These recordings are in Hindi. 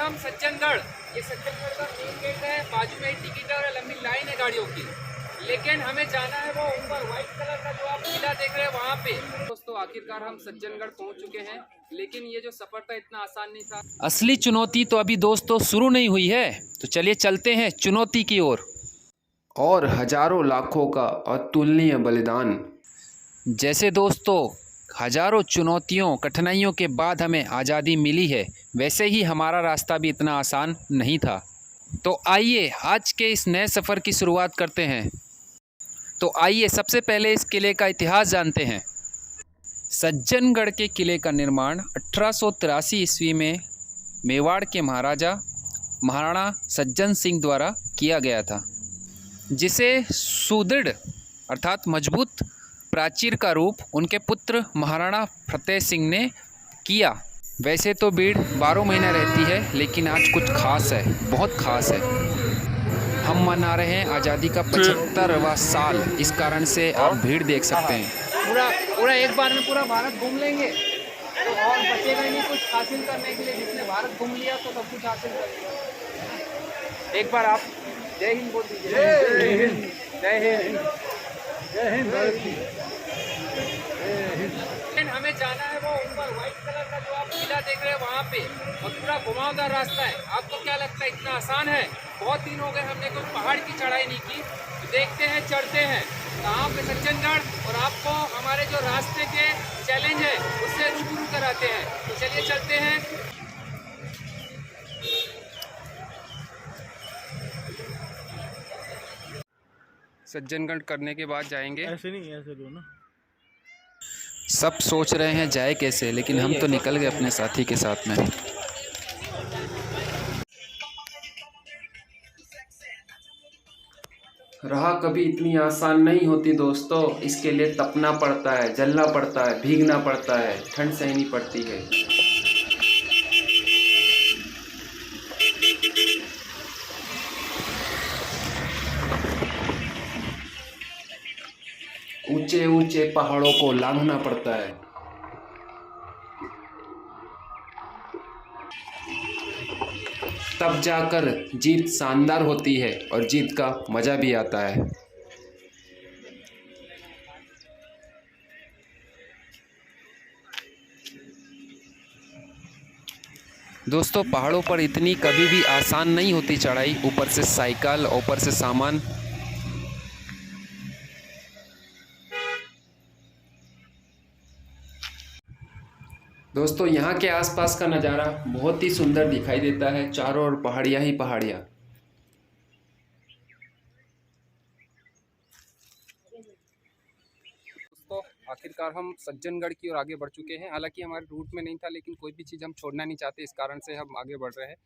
हम सज्जनगढ़। ये सज्जनगढ़ का मेन गेट है, बाजू में टिकट और लंबी लाइन है गाड़ियों की। लेकिन हमें जाना है वो ऊपर व्हाइट कलर का जो आप किला देख रहे हैं वहाँ पे। दोस्तों आखिरकार हम सज्जनगढ़ पहुँच चुके हैं, लेकिन ये जो सफ़र था इतना आसान नहीं था। असली चुनौती तो अभी दोस्तों शुरू नहीं हुई है, तो चलिए चलते हैं चुनौती की ओर। और हजारों लाखों का अतुलनीय बलिदान। जैसे दोस्तों हजारों चुनौतियों कठिनाइयों के बाद हमें आज़ादी मिली है, वैसे ही हमारा रास्ता भी इतना आसान नहीं था। तो आइए आज के इस नए सफ़र की शुरुआत करते हैं। तो आइए सबसे पहले इस किले का इतिहास जानते हैं। सज्जनगढ़ के किले का निर्माण 1883 ईस्वी में मेवाड़ के महाराणा सज्जन सिंह द्वारा किया गया था, जिसे सुदृढ़ अर्थात मजबूत प्राचीर का रूप उनके पुत्र महाराणा फतेह सिंह ने किया। वैसे तो भीड़ 12 महीने रहती है, लेकिन आज कुछ खास है, बहुत खास है। हम मना रहे हैं आज़ादी का 75वां साल, इस कारण से आप भीड़ देख सकते हैं। पूरा एक बार में पूरा भारत घूम लेंगे तो और बचेगा ही नहीं कुछ हासिल करने के लिए। जिसने भारत घूम लिया तो सब कुछ हासिल कर लिया। एक बार आप जय हिंद बोल दीजिए। जय हिंद, जय हिंद, जय हिंद। हमें जाना है वो ऊपर व्हाइट कलर का जो आप किला देख रहे हैं वहाँ पे, और पूरा घुमावदार रास्ता है। आपको क्या लगता है इतना आसान है? बहुत दिन हो गए हमने कोई पहाड़ की चढ़ाई नहीं की। तो देखते हैं, चढ़ते हैं कहाँ पे सज्जनगढ़, और आपको हमारे जो रास्ते के चैलेंज है उससे रूबरू कराते हैं। तो चलिए चलते हैं। सज्जनगढ़ करने के बाद जाएंगे। ऐसे नहीं, ऐसे दो ना। सब सोच रहे हैं जाए कैसे, लेकिन हम तो निकल गए अपने साथी के साथ में। राह कभी इतनी आसान नहीं होती दोस्तों। इसके लिए तपना पड़ता है, जलना पड़ता है, भीगना पड़ता है, ठंड सहनी पड़ती है। ऊंचे ऊंचे पहाड़ों को लांघना पड़ता है। तब जाकर जीत शानदार होती है और जीत का मजा भी आता है। दोस्तों पहाड़ों पर इतनी कभी भी आसान नहीं होती चढ़ाई, ऊपर से साइकिल, ऊपर से सामान। दोस्तों यहाँ के आसपास का नज़ारा बहुत ही सुंदर दिखाई देता है, चारों ओर पहाड़ियाँ ही पहाड़ियाँ। दोस्तों आखिरकार हम सज्जनगढ़ की ओर आगे बढ़ चुके हैं। हालांकि हमारे रूट में नहीं था, लेकिन कोई भी चीज़ हम छोड़ना नहीं चाहते, इस कारण से हम आगे बढ़ रहे हैं।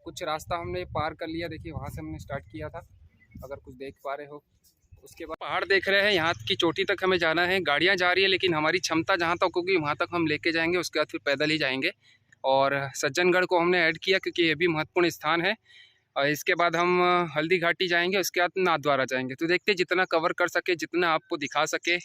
कुछ रास्ता हमने पार कर लिया, देखिए वहाँ से हमने स्टार्ट किया था, अगर कुछ देख पा रहे हो। उसके बाद पहाड़ देख रहे हैं, यहाँ की चोटी तक हमें जाना है। गाड़ियाँ जा रही है, लेकिन हमारी क्षमता जहाँ तक होगी वहाँ तक हम लेके जाएंगे, उसके बाद फिर पैदल ही जाएंगे। और सज्जनगढ़ को हमने ऐड किया क्योंकि ये भी महत्वपूर्ण स्थान है। और इसके बाद हम हल्दी घाटी जाएंगे, उसके बाद नाथद्वारा जाएंगे। तो देखते जितना कवर कर सके, जितना आपको दिखा सके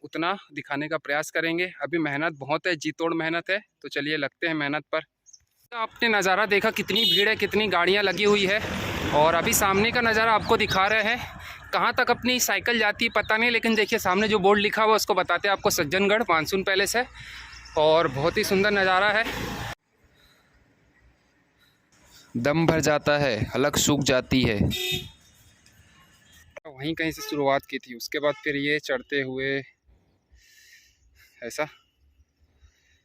उतना दिखाने का प्रयास करेंगे। अभी मेहनत बहुत है, जी तोड़ मेहनत है, तो चलिए लगते हैं मेहनत पर। तो आपने नज़ारा देखा कितनी भीड़ है, कितनी गाड़ियाँ लगी हुई है। और अभी सामने का नज़ारा आपको दिखा रहे हैं। कहाँ तक अपनी साइकिल जाती है पता नहीं, लेकिन देखिए सामने जो बोर्ड लिखा हुआ है उसको बताते हैं आपको। सज्जनगढ़ मानसून पैलेस है और बहुत ही सुंदर नज़ारा है। दम भर जाता है, हलक सूख जाती है। वहीं कहीं से शुरुआत की थी, उसके बाद फिर ये चढ़ते हुए ऐसा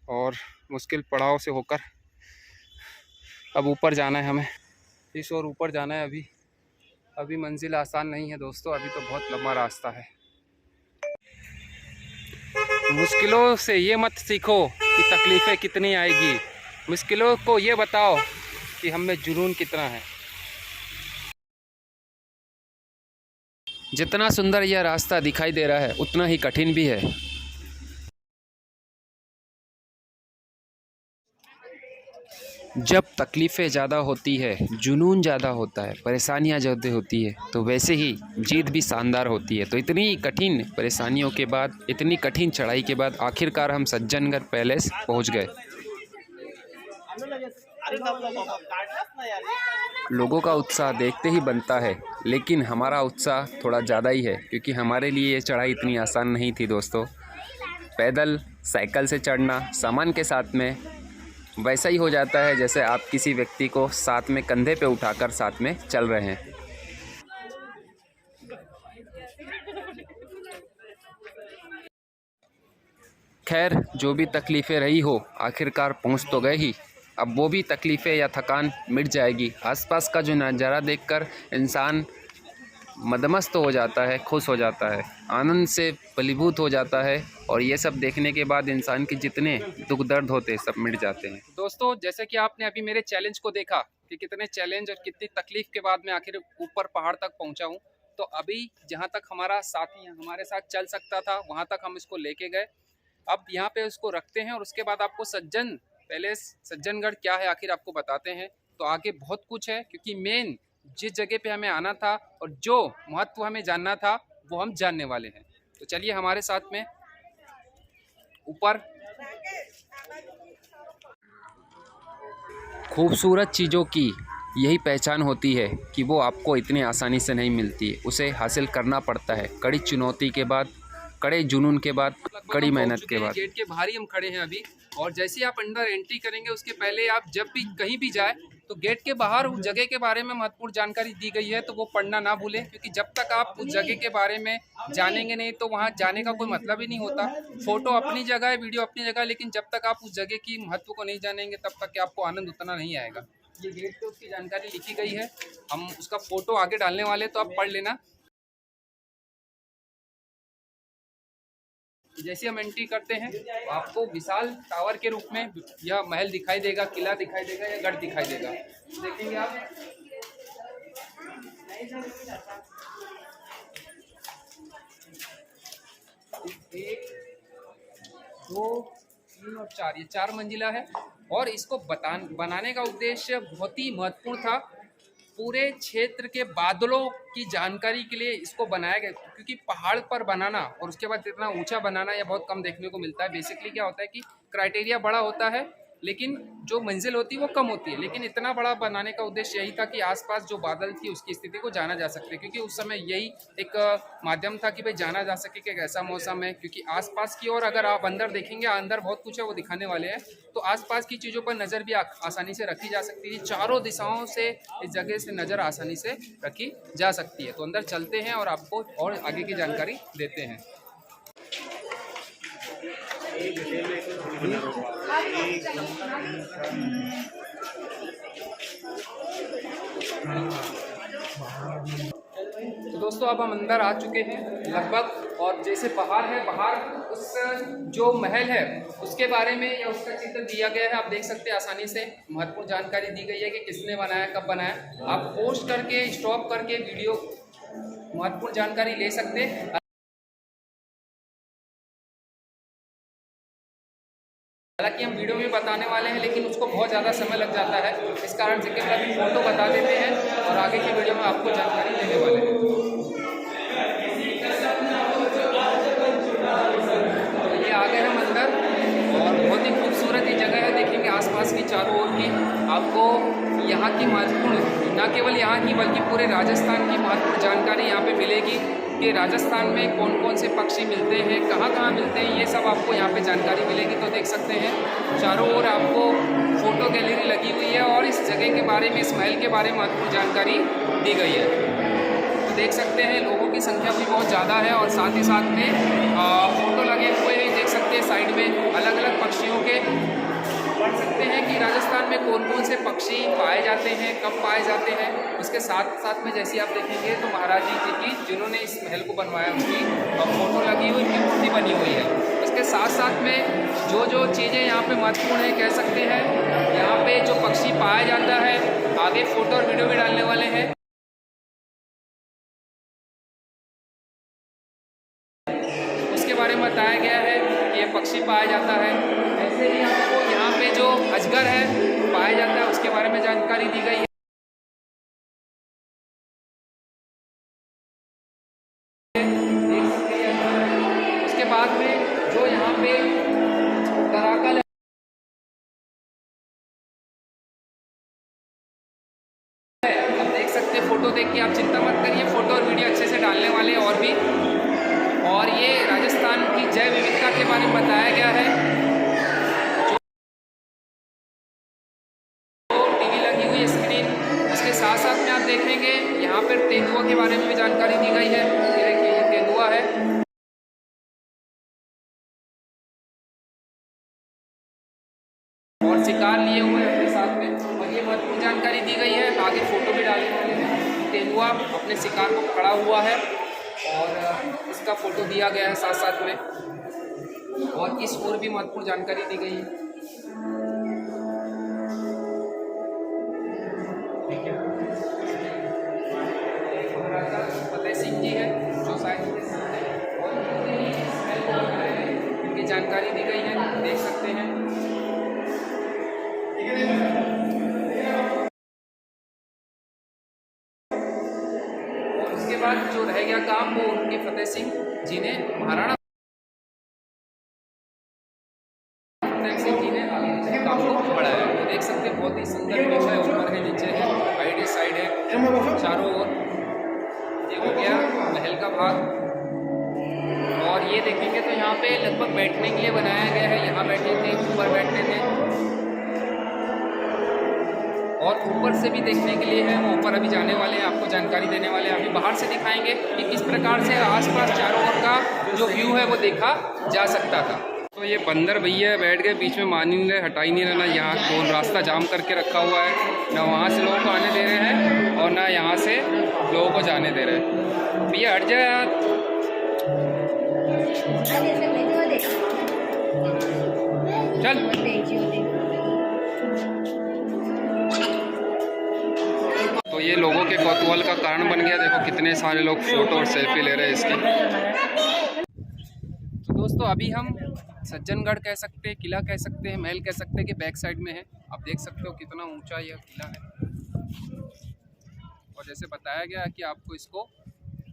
और मुश्किल पड़ाव से होकर अब ऊपर जाना है हमें। इस ओर ऊपर जाना है। अभी मंजिल आसान नहीं है दोस्तों, अभी तो बहुत लंबा रास्ता है। मुश्किलों से ये मत सीखो कि तकलीफ़ें कितनी आएगी, मुश्किलों को ये बताओ कि हम में जुनून कितना है। जितना सुंदर यह रास्ता दिखाई दे रहा है, उतना ही कठिन भी है। जब तकलीफ़ें ज़्यादा होती है, जुनून ज़्यादा होता है, परेशानियाँ ज़्यादा होती है, तो वैसे ही जीत भी शानदार होती है। तो इतनी कठिन परेशानियों के बाद, इतनी कठिन चढ़ाई के बाद आखिरकार हम सज्जनगढ़ पैलेस पहुंच गए। लोगों का उत्साह देखते ही बनता है, लेकिन हमारा उत्साह थोड़ा ज़्यादा ही है क्योंकि हमारे लिए ये चढ़ाई इतनी आसान नहीं थी दोस्तों। पैदल साइकिल से चढ़ना सामान के साथ में वैसा ही हो जाता है जैसे आप किसी व्यक्ति को साथ में कंधे पे उठाकर साथ में चल रहे हैं। खैर, जो भी तकलीफ़ें रही हो आखिरकार पहुंच तो गए ही। अब वो भी तकलीफ़ें या थकान मिट जाएगी। आसपास का जो नज़ारा देखकर इंसान मदमस्त हो जाता है, खुश हो जाता है, आनंद से फलीभूत हो जाता है और ये सब देखने के बाद इंसान के जितने दुख दर्द होते हैं सब मिट जाते हैं। दोस्तों, जैसे कि आपने अभी मेरे चैलेंज को देखा कि कितने चैलेंज और कितनी तकलीफ के बाद मैं आखिर ऊपर पहाड़ तक पहुंचा हूं, तो अभी जहां तक हमारा साथी हमारे साथ चल सकता था वहां तक हम इसको लेके गए। अब यहाँ पे उसको रखते हैं और उसके बाद आपको सज्जनगढ़ क्या है आखिर आपको बताते हैं। तो आगे बहुत कुछ है क्योंकि मेन जिस जगह पे हमें आना था और जो महत्व हमें जानना था वो हम जानने वाले हैं। तो चलिए हमारे साथ में ऊपर। खूबसूरत चीज़ों की यही पहचान होती है कि वो आपको इतनी आसानी से नहीं मिलती, उसे हासिल करना पड़ता है कड़ी चुनौती के बाद, कड़े जुनून के बाद, कड़ी मेहनत के बाद। गेट के बाहर ही हम खड़े हैं अभी, और जैसे ही आप अंदर एंट्री करेंगे उसके पहले आप जब भी कहीं भी जाए तो गेट के बाहर उस जगह के बारे में महत्वपूर्ण जानकारी दी गई है, तो वो पढ़ना ना भूलें क्योंकि जब तक आप उस जगह के बारे में जानेंगे नहीं तो वहाँ जाने का कोई मतलब ही नहीं होता। फोटो अपनी जगह है, वीडियो अपनी जगह है, लेकिन जब तक आप उस जगह की महत्व को नहीं जानेंगे तब तक आपको आनंद उतना नहीं आएगा। ये गेट पे उसकी जानकारी लिखी गई है, हम उसका फोटो आगे डालने वाले, तो आप पढ़ लेना। जैसे हम एंट्री करते हैं तो आपको विशाल टावर के रूप में यह महल दिखाई देगा, किला दिखाई देगा या गढ़ दिखाई देगा। देखेंगे आप, एक, दो, तीन और चार, ये 4 मंजिला है और इसको बनाने का उद्देश्य बहुत ही महत्वपूर्ण था। पूरे क्षेत्र के बादलों की जानकारी के लिए इसको बनाया गया, क्योंकि पहाड़ पर बनाना और उसके बाद इतना ऊंचा बनाना यह बहुत कम देखने को मिलता है। बेसिकली क्या होता है कि क्राइटेरिया बड़ा होता है लेकिन जो मंजिल होती है वो कम होती है, लेकिन इतना बड़ा बनाने का उद्देश्य यही था कि आसपास जो बादल थी उसकी स्थिति को जाना जा सके, क्योंकि उस समय यही एक माध्यम था कि भाई जाना जा सके कि कैसा मौसम है। क्योंकि आसपास की ओर अगर आप अंदर देखेंगे, अंदर बहुत कुछ है वो दिखाने वाले हैं, तो आसपास की चीज़ों पर नज़र भी आसानी से रखी जा सकती है। चारों दिशाओं से इस जगह से नज़र आसानी से रखी जा सकती है। तो अंदर चलते हैं और आपको और आगे की जानकारी देते हैं। तो दोस्तों अब हम अंदर आ चुके हैं लगभग, और जैसे बाहर है, बाहर उस जो महल है उसके बारे में या उसका चित्र दिया गया है, आप देख सकते हैं आसानी से। महत्वपूर्ण जानकारी दी गई है कि किसने बनाया, कब बनाया। आप पोस्ट करके, स्टॉप करके वीडियो महत्वपूर्ण जानकारी ले सकते हैं। हालांकि हम वीडियो में बताने वाले हैं लेकिन उसको बहुत ज़्यादा समय लग जाता है, इस कारण से केवल अभी फोटो बता देते हैं और आगे की वीडियो में आपको जानकारी देने वाले हैं। तो ये आ गए हम अंदर और बहुत ही खूबसूरत ये जगह है। देखेंगे आसपास की चारों ओर की आपको यहाँ की महत्वपूर्ण, न केवल यहाँ की बल्कि पूरे राजस्थान की महत्वपूर्ण जानकारी यहाँ पे मिलेगी कि राजस्थान में कौन कौन से पक्षी मिलते हैं, कहाँ कहाँ मिलते हैं, ये सब आपको यहाँ पे जानकारी मिलेगी। तो देख सकते हैं चारों ओर आपको फ़ोटो गैलरी लगी हुई है और इस जगह के बारे में, इस महल के बारे में महत्वपूर्ण जानकारी दी गई है। तो देख सकते हैं लोगों की संख्या भी बहुत ज़्यादा है और साथ ही साथ में फ़ोटो लगे हुए हैं। देख सकते हैं साइड में अलग अलग पक्षियों के, पढ़ सकते हैं कि राजस्थान में कौन कौन से पक्षी पाए जाते हैं, कब पाए जाते हैं। उसके साथ साथ में जैसे आप देखेंगे तो महाराज जी की, जिन्होंने इस महल को बनवाया, उनकी फोटो लगी हुई, उनकी मूर्ति बनी हुई है। उसके साथ साथ में जो जो चीज़ें यहाँ पे महत्वपूर्ण है कह सकते हैं, यहाँ पे जो पक्षी पाया जाता है, आगे फ़ोटो और वीडियो भी डालने वाले हैं, उसके बारे में बताया गया है कि ये पक्षी पाया जाता है। ऐसे ही आपको यहाँ पे जो अजगर है पाया जाता है उसके बारे में जानकारी दी गई है। उसके बाद में जो यहाँ पे देख के आप चिंता मत करिए, फ़ोटो और वीडियो अच्छे से डालने वाले हैं और भी। और ये राजस्थान की जैव विविधता के बारे में बताया गया है। जो टीवी लगी हुई स्क्रीन, उसके साथ साथ में आप देखेंगे यहाँ पर तेंदुआ के बारे में भी जानकारी दी गई है। ये देखिए, ये तेंदुआ है और शिकार लिए हुए हैं अपने साथ में, और ये महत्वपूर्ण जानकारी दी गई है। आगे फोटो भी डालने वाले हैं। तेंदुआ अपने शिकार को पकड़ा हुआ है और इसका फोटो दिया गया है साथ साथ में, और इस और भी महत्वपूर्ण जानकारी दी गई है। ठीक है, फतेह सिंह जी है जो शायद और इनकी जानकारी दी गई है, देख सकते हैं। और उसके बाद जो रह गया काम वो उनके फतेह सिंह जी ने, महाराणा फतेह सिंह जी ने आगे काम को बढ़ाया। तो देख सकते हैं बहुत ही सुंदर व्यू है, ऊपर है, नीचे है, राइट साइड है, चारों ओर। ये हो गया महल का भाग। और ये देखेंगे तो यहाँ पे लगभग बैठने के लिए बनाया गया है। यहाँ बैठे थे, ऊपर बैठते थे, और ऊपर से भी देखने के लिए है। वो ऊपर अभी जाने वाले हैं, आपको जानकारी देने वाले हैं। अभी बाहर से दिखाएंगे कि किस प्रकार से आसपास चारों ओर का जो व्यू है वो देखा जा सकता था। तो ये बंदर भैया बैठ गए बीच में, मान नहीं रहे, हटा ही नहीं रहना। यहाँ तो रास्ता जाम करके रखा हुआ है, ना वहाँ से लोगों को आने दे रहे हैं और ना यहाँ से लोगों को जाने दे रहे हैं। भैया हट जाए यार। चल, तो ये लोगों के कौतूहल का कारण बन गया। देखो कितने सारे लोग फोटो और सेल्फी ले रहे हैं इसकी। तो दोस्तों अभी हम सज्जनगढ़ कह सकते हैं, किला कह सकते हैं, महल कह सकते हैं कि बैक साइड में है। आप देख सकते हो कितना ऊंचा यह किला है। और जैसे बताया गया कि आपको इसको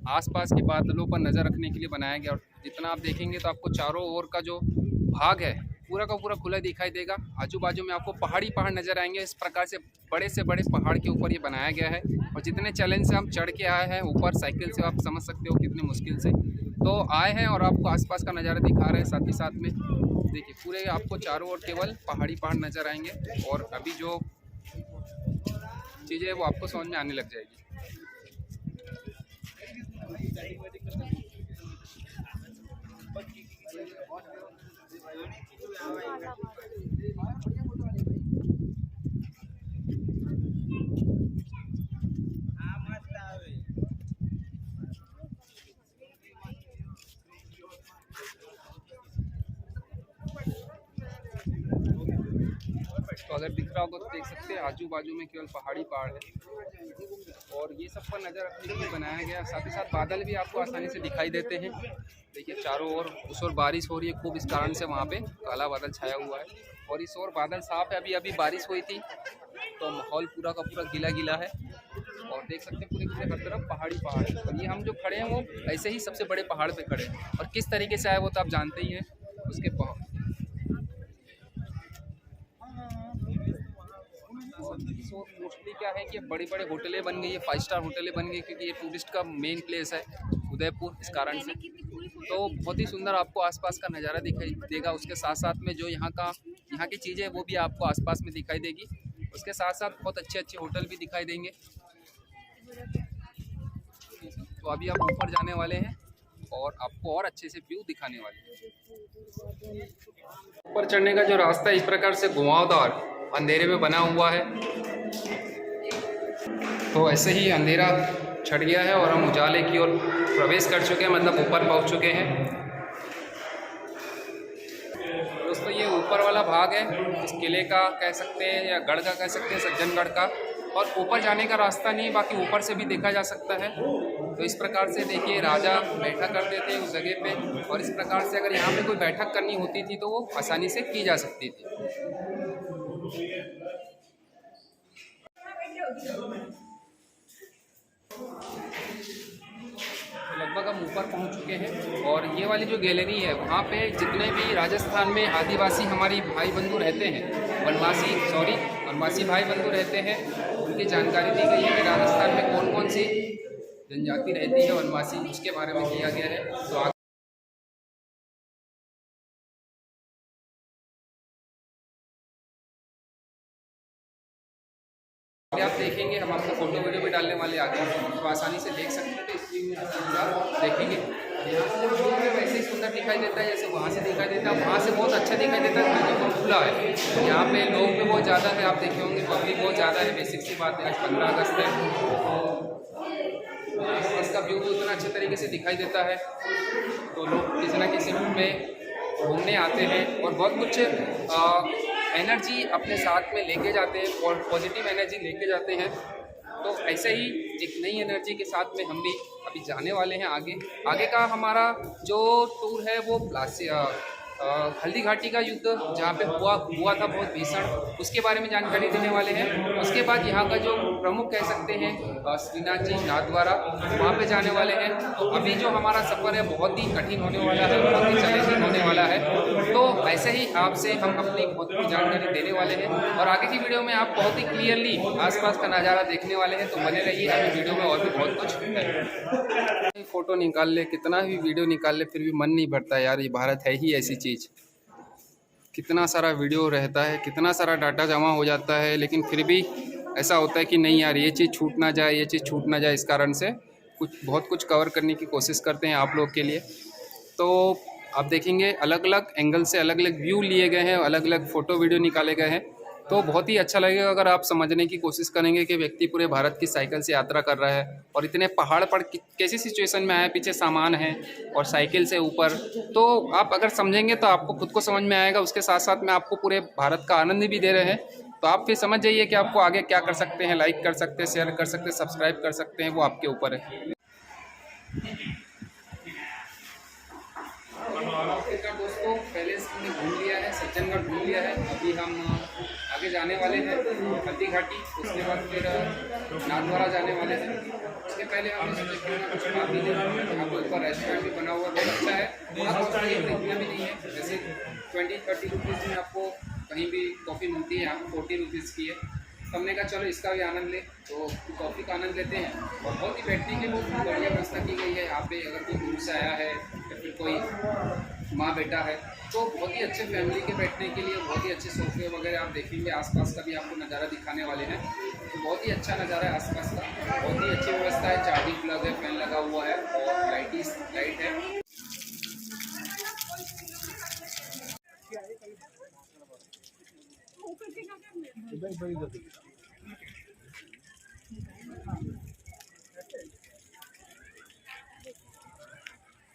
आसपास के बादलों पर नज़र रखने के लिए बनाया गया। और जितना आप देखेंगे तो आपको चारों ओर का जो भाग है पूरा का पूरा खुला दिखाई देगा। आजू बाजू में आपको पहाड़ी पहाड़ नज़र आएंगे। इस प्रकार से बड़े पहाड़ के ऊपर ये बनाया गया है। और जितने चैलेंज से हम चढ़ के आए हैं ऊपर साइकिल से, आप समझ सकते हो कितनी मुश्किल से तो आए हैं, और आपको आसपास का नज़ारा दिखा रहे हैं। साथ ही साथ में देखिए पूरे आपको चारों ओर केवल पहाड़ी पहाड़ नज़र आएंगे। और अभी जो चीज़ें है वो आपको समझ में आने लग जाएगी। तो अगर दिख रहा होगा तो देख सकते हैं आजू बाजू में केवल पहाड़ी पहाड़ है, और ये सब पर नज़र रखने के लिए बनाया गया। साथ ही साथ बादल भी आपको आसानी से दिखाई देते हैं। देखिए चारों ओर उस ओर बारिश हो रही है खूब, इस कारण से वहाँ पे काला बादल छाया हुआ है, और इस ओर बादल साफ है। अभी बारिश हुई थी तो माहौल पूरा का पूरा गीला गीला है। और देख सकते हैं पूरे हर तरफ पहाड़ी पहाड़ है। और ये हम जो खड़े हैं वो ऐसे ही सबसे बड़े पहाड़ पे खड़े हैं, और किस तरीके से आए वो तो आप जानते ही हैं। उसके मोस्टली क्या है कि बड़ी बड़े होटलें बन गई है, 5 स्टार होटलें बन गई, क्योंकि ये टूरिस्ट का मेन प्लेस है उदयपुर, इस कारण से। तो बहुत ही सुंदर आपको आसपास का नज़ारा दिखाई देगा। उसके साथ साथ में जो यहाँ की चीज़ें वो भी आपको आसपास में दिखाई देगी। उसके साथ साथ बहुत अच्छे अच्छे होटल भी दिखाई देंगे। तो अभी आप ऊपर जाने वाले हैं और आपको और अच्छे से व्यू दिखाने वाले हैं। ऊपर चढ़ने का जो रास्ता इस प्रकार से घुमावदार अंधेरे में बना हुआ है। तो ऐसे ही अंधेरा छट गया है और हम उजाले की ओर प्रवेश कर चुके हैं, मतलब ऊपर पहुंच चुके हैं। दोस्तों ये ऊपर वाला भाग है इस किले का कह सकते हैं, या गढ़ का कह सकते हैं, सज्जनगढ़ का। और ऊपर जाने का रास्ता नहीं है, बाकी ऊपर से भी देखा जा सकता है। तो इस प्रकार से देखिए राजा बैठा करते थे उस जगह पे, और इस प्रकार से अगर यहाँ पे कोई बैठक करनी होती थी तो वो आसानी से की जा सकती थी। लगभग हम ऊपर पहुंच चुके हैं, और ये वाली जो गैलरी है वहाँ पे जितने भी राजस्थान में आदिवासी हमारी भाई बंधु रहते हैं वनवासी भाई बंधु रहते हैं, उनकी जानकारी दी गई है कि राजस्थान में कौन कौन सी जनजाति रहती है वनवासी, उसके बारे में किया गया है। तो आप देखेंगे, हम आपको फोटो वीडियो भी डालने वाले आगे, तो आसानी से देख सकते हैं। तो इस वीडियो में आप देखेंगे यहाँ से वीडियो में वैसे ही सुंदर दिखाई देता है जैसे वहाँ से दिखाई देता है, वहाँ से बहुत अच्छा दिखाई देता है क्योंकि बहुत खुला है। यहाँ पे लोग भी बहुत ज़्यादा है, आप देखे होंगे पब्लिक बहुत ज़्यादा है। बेसिक सी बात है, आज 15 अगस्त है, तो इसका व्यू भी उतना अच्छे तरीके से दिखाई देता है। तो लोग किसी न किसी रूप में घूमने आते हैं और बहुत कुछ एनर्जी अपने साथ में लेके जाते हैं और पॉजिटिव एनर्जी लेके जाते हैं। तो ऐसे ही एक नई एनर्जी के साथ में हम भी अभी जाने वाले हैं आगे का हमारा जो टूर है वो हल्दी घाटी का युद्ध जहाँ पे हुआ था बहुत भीषण, उसके बारे में जानकारी देने वाले हैं। उसके बाद यहाँ का जो प्रमुख कह सकते हैं श्रीनाथ जी नाथद्वारा, वहाँ पे जाने वाले हैं। तो अभी जो हमारा सफ़र है बहुत ही कठिन होने वाला है, बहुत ही चैलेंजिंग होने वाला है। तो ऐसे ही आपसे हम अपनी बहुत कुछ जानकारी देने वाले हैं और आगे की वीडियो में आप बहुत ही क्लियरली आसपास का नज़ारा देखने वाले हैं। तो बने रहिए, अभी वीडियो में और भी बहुत कुछ है। फ़ोटो निकाल ले, कितना भी वीडियो निकाल ले, फिर भी मन नहीं भरता यार। ये भारत है ही ऐसी चीज़, कितना सारा वीडियो रहता है, कितना सारा डाटा जमा हो जाता है, लेकिन फिर भी ऐसा होता है कि नहीं यार ये चीज़ छूट ना जाए, ये चीज़ छूट ना जाए। इस कारण से बहुत कुछ कवर करने की कोशिश करते हैं आप लोग के लिए। तो आप देखेंगे अलग अलग एंगल से अलग अलग व्यू लिए गए हैं, अलग अलग फ़ोटो वीडियो निकाले गए हैं। तो बहुत ही अच्छा लगेगा अगर आप समझने की कोशिश करेंगे कि व्यक्ति पूरे भारत की साइकिल से यात्रा कर रहा है और इतने पहाड़ पर कैसी सिचुएशन में आया, पीछे सामान है और साइकिल से ऊपर। तो आप अगर समझेंगे तो आपको खुद को समझ में आएगा। उसके साथ साथ में आपको पूरे भारत का आनंद भी दे रहे हैं। तो आप फिर समझ जाइए कि आपको आगे क्या कर सकते हैं। लाइक कर सकते हैं, शेयर कर सकते हैं, सब्सक्राइब कर सकते हैं, वो आपके ऊपर है। दोस्तों पहले से हमने घूम लिया है, सज्जनगढ़ घूम लिया है। अभी हम आगे जाने वाले हैं हल्दी घाटी, उसके बाद फिर नाथद्वारा जाने वाले हैं। उसके पहले हमने सोचा क्यों ना कुछ खा पी लें। यहाँ पर ऊपर रेस्टोरेंट भी बना हुआ बहुत अच्छा है, आपको इतना भी नहीं है। जैसे 20-30 रुपीज़ में आपको कहीं भी कॉफ़ी मिलती है, यहाँ पर 40 रुपीज़ की है। तो हमने कहा चलो इसका भी आनंद ले, तो कॉफ़ी का आनंद लेते हैं। और बहुत ही बैठने के लिए बहुत बढ़िया व्यवस्था की गई है यहाँ पे। अगर कोई दूर से आया है या फिर कोई माँ बेटा है तो बहुत ही अच्छे फैमिली के बैठने के लिए बहुत ही अच्छे सोफे वगैरह आप देखेंगे। आसपास का भी आपको नज़ारा दिखाने वाले हैं। तो बहुत ही अच्छा नज़ारा है आसपास का, बहुत ही अच्छी व्यवस्था है। चार्जिंग प्लग है, फैन लगा हुआ है और लाइट है।